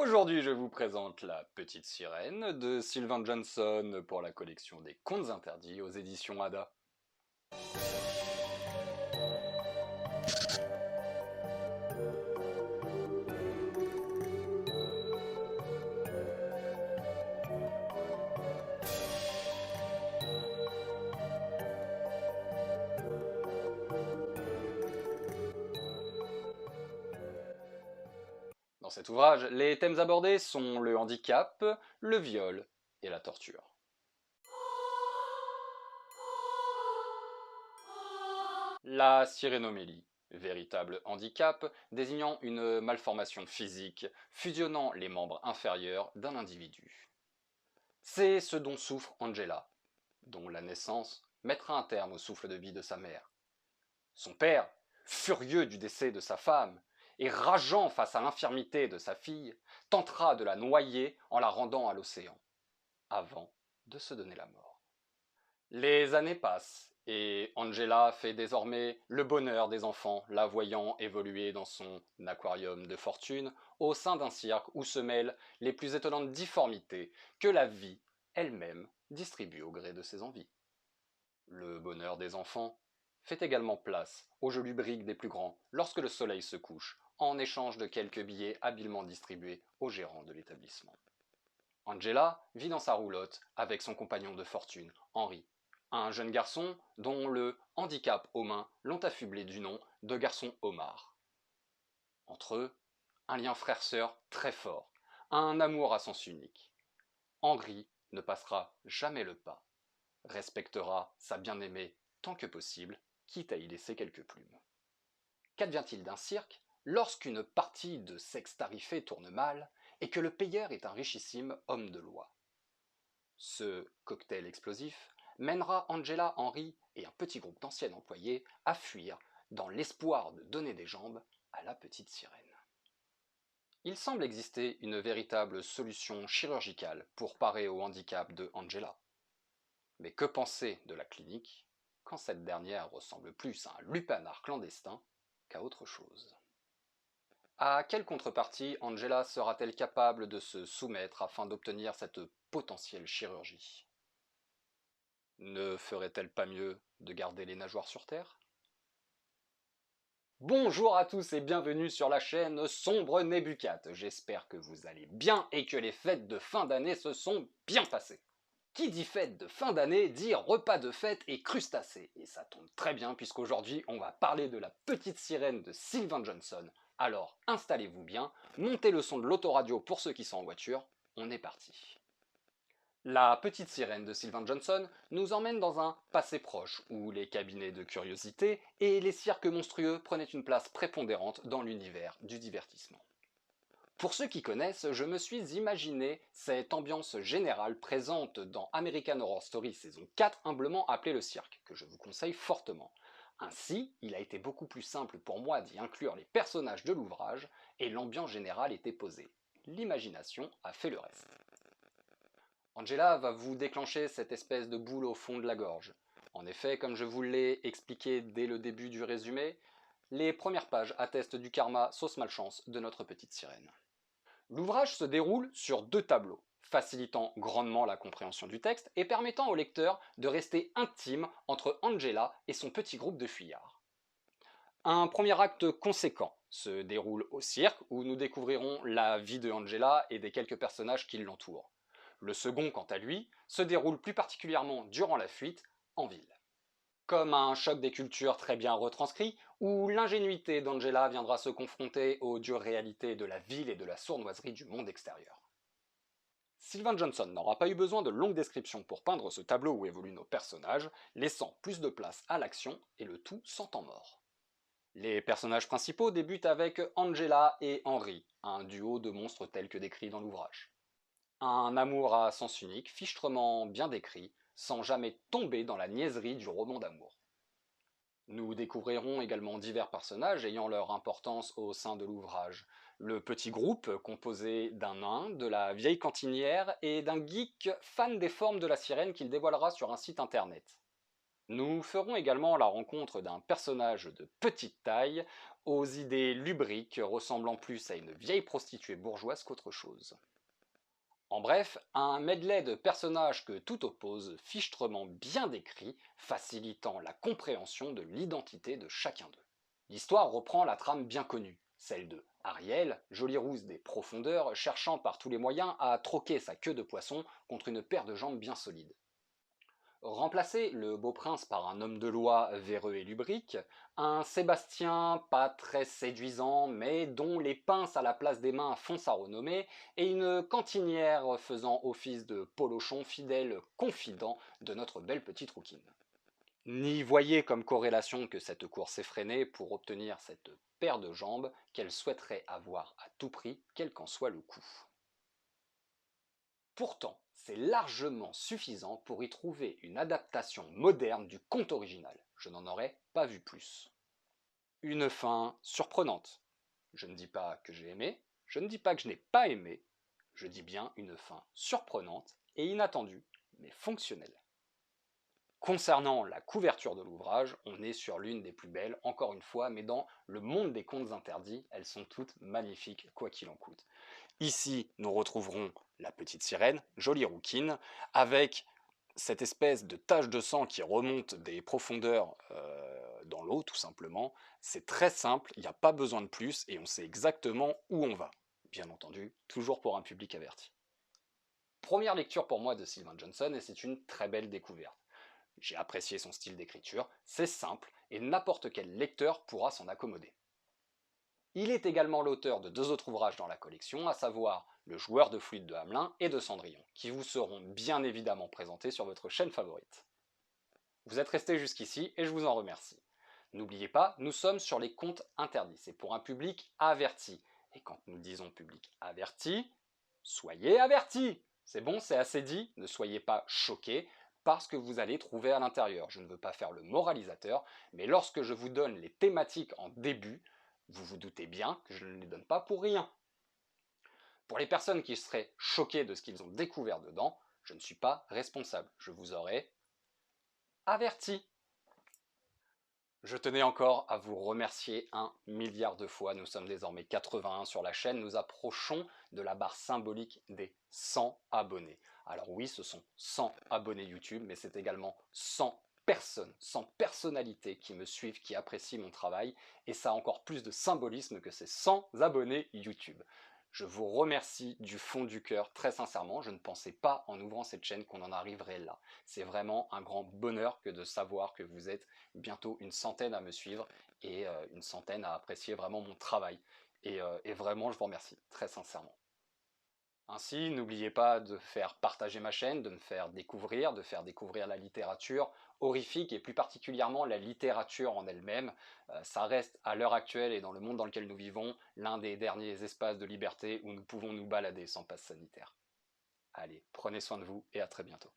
Aujourd'hui, je vous présente La Petite Sirène de Sylvain Johnson pour la collection des Contes Interdits aux éditions Ada. Dans cet ouvrage, les thèmes abordés sont le handicap, le viol et la torture. La sirénomélie, véritable handicap désignant une malformation physique fusionnant les membres inférieurs d'un individu. C'est ce dont souffre Angela, dont la naissance mettra un terme au souffle de vie de sa mère. Son père, furieux du décès de sa femme, et rageant face à l'infirmité de sa fille, tentera de la noyer en la rendant à l'océan, avant de se donner la mort. Les années passent, et Angela fait désormais le bonheur des enfants, la voyant évoluer dans son aquarium de fortune, au sein d'un cirque où se mêlent les plus étonnantes difformités que la vie elle-même distribue au gré de ses envies. Le bonheur des enfants fait également place aux jeux lubriques des plus grands lorsque le soleil se couche, en échange de quelques billets habilement distribués au gérant de l'établissement. Angela vit dans sa roulotte avec son compagnon de fortune, Henri, un jeune garçon dont le handicap aux mains l'ont affublé du nom de garçon homard. Entre eux, un lien frère-sœur très fort, un amour à sens unique. Henri ne passera jamais le pas, respectera sa bien-aimée tant que possible, quitte à y laisser quelques plumes. Qu'advient-il d'un cirque lorsqu'une partie de sexe tarifé tourne mal et que le payeur est un richissime homme de loi? Ce cocktail explosif mènera Angela, Henri et un petit groupe d'anciens employés à fuir dans l'espoir de donner des jambes à la petite sirène. Il semble exister une véritable solution chirurgicale pour parer au handicap de Angela. Mais que penser de la clinique quand cette dernière ressemble plus à un lupanar clandestin qu'à autre chose? À quelle contrepartie Angela sera-t-elle capable de se soumettre afin d'obtenir cette potentielle chirurgie? Ne ferait-elle pas mieux de garder les nageoires sur terre? Bonjour à tous et bienvenue sur la chaîne Sombre Nébucat. J'espère que vous allez bien et que les fêtes de fin d'année se sont bien passées. Qui dit fête de fin d'année dit repas de fête et crustacés. Et ça tombe très bien puisqu'aujourd'hui on va parler de La Petite Sirène de Sylvain Johnson. Alors installez-vous bien, montez le son de l'autoradio pour ceux qui sont en voiture, on est parti. La Petite Sirène de Sylvain Johnson nous emmène dans un passé proche où les cabinets de curiosité et les cirques monstrueux prenaient une place prépondérante dans l'univers du divertissement. Pour ceux qui connaissent, je me suis imaginé cette ambiance générale présente dans American Horror Story saison 4, humblement appelée le cirque, que je vous conseille fortement. Ainsi, il a été beaucoup plus simple pour moi d'y inclure les personnages de l'ouvrage, et l'ambiance générale était posée. L'imagination a fait le reste. Angela va vous déclencher cette espèce de boule au fond de la gorge. En effet, comme je vous l'ai expliqué dès le début du résumé, les premières pages attestent du karma sauce malchance de notre petite sirène. L'ouvrage se déroule sur 2 tableaux, facilitant grandement la compréhension du texte et permettant au lecteur de rester intime entre Angela et son petit groupe de fuyards. Un premier acte conséquent se déroule au cirque où nous découvrirons la vie de Angela et des quelques personnages qui l'entourent. Le second, quant à lui, se déroule plus particulièrement durant la fuite en ville. Comme un choc des cultures très bien retranscrit, où l'ingénuité d'Angela viendra se confronter aux dures réalités de la ville et de la sournoiserie du monde extérieur. Sylvain Johnson n'aura pas eu besoin de longues descriptions pour peindre ce tableau où évoluent nos personnages, laissant plus de place à l'action et le tout sans temps mort. Les personnages principaux débutent avec Angela et Henri, un duo de monstres tels que décrits dans l'ouvrage. Un amour à sens unique, fichtrement bien décrit, sans jamais tomber dans la niaiserie du roman d'amour. Nous découvrirons également divers personnages ayant leur importance au sein de l'ouvrage. Le petit groupe composé d'un nain, de la vieille cantinière et d'un geek fan des formes de la sirène qu'il dévoilera sur un site internet. Nous ferons également la rencontre d'un personnage de petite taille aux idées lubriques ressemblant plus à une vieille prostituée bourgeoise qu'autre chose. En bref, un medley de personnages que tout oppose, fichtrement bien décrit, facilitant la compréhension de l'identité de chacun d'eux. L'histoire reprend la trame bien connue, celle de Ariel, jolie rousse des profondeurs, cherchant par tous les moyens à troquer sa queue de poisson contre une paire de jambes bien solides. Remplacer le beau prince par un homme de loi véreux et lubrique, un Sébastien pas très séduisant mais dont les pinces à la place des mains font sa renommée, et une cantinière faisant office de polochon fidèle confident de notre belle petite rouquine. N'y voyez comme corrélation que cette course effrénée pour obtenir cette paire de jambes qu'elle souhaiterait avoir à tout prix, quel qu'en soit le coût. Pourtant, c'est largement suffisant pour y trouver une adaptation moderne du conte original. Je n'en aurais pas vu plus. Une fin surprenante. Je ne dis pas que j'ai aimé, je ne dis pas que je n'ai pas aimé, je dis bien une fin surprenante et inattendue, mais fonctionnelle. Concernant la couverture de l'ouvrage, on est sur l'une des plus belles, encore une fois, mais dans le monde des contes interdits, elles sont toutes magnifiques, quoi qu'il en coûte. Ici, nous retrouverons la petite sirène, jolie rouquine, avec cette espèce de tache de sang qui remonte des profondeurs dans l'eau, tout simplement. C'est très simple, il n'y a pas besoin de plus, et on sait exactement où on va. Bien entendu, toujours pour un public averti. Première lecture pour moi de Sylvain Johnson, et c'est une très belle découverte. J'ai apprécié son style d'écriture, c'est simple, et n'importe quel lecteur pourra s'en accommoder. Il est également l'auteur de deux autres ouvrages dans la collection, à savoir Le joueur de flûte de Hamelin et de Cendrillon, qui vous seront bien évidemment présentés sur votre chaîne favorite. Vous êtes restés jusqu'ici et je vous en remercie. N'oubliez pas, nous sommes sur les contes interdits, c'est pour un public averti. Et quand nous disons public averti, soyez avertis. C'est bon, c'est assez dit, ne soyez pas choqués par ce que vous allez trouver à l'intérieur. Je ne veux pas faire le moralisateur, mais lorsque je vous donne les thématiques en début, vous vous doutez bien que je ne les donne pas pour rien. Pour les personnes qui seraient choquées de ce qu'ils ont découvert dedans, je ne suis pas responsable. Je vous aurais averti. Je tenais encore à vous remercier 1 milliard de fois. Nous sommes désormais 81 sur la chaîne. Nous approchons de la barre symbolique des 100 abonnés. Alors oui, ce sont 100 abonnés YouTube, mais c'est également 100 personnes, 100 personnalités qui me suivent, qui apprécient mon travail. Et ça a encore plus de symbolisme que ces 100 abonnés YouTube. Je vous remercie du fond du cœur, très sincèrement. Je ne pensais pas en ouvrant cette chaîne qu'on en arriverait là. C'est vraiment un grand bonheur que de savoir que vous êtes bientôt une centaine à me suivre et une centaine à apprécier vraiment mon travail. Et vraiment, je vous remercie, très sincèrement. Ainsi, n'oubliez pas de faire partager ma chaîne, de faire découvrir la littérature horrifique et plus particulièrement la littérature en elle-même. Ça reste à l'heure actuelle et dans le monde dans lequel nous vivons l'un des derniers espaces de liberté où nous pouvons nous balader sans passe sanitaire. Allez, prenez soin de vous et à très bientôt.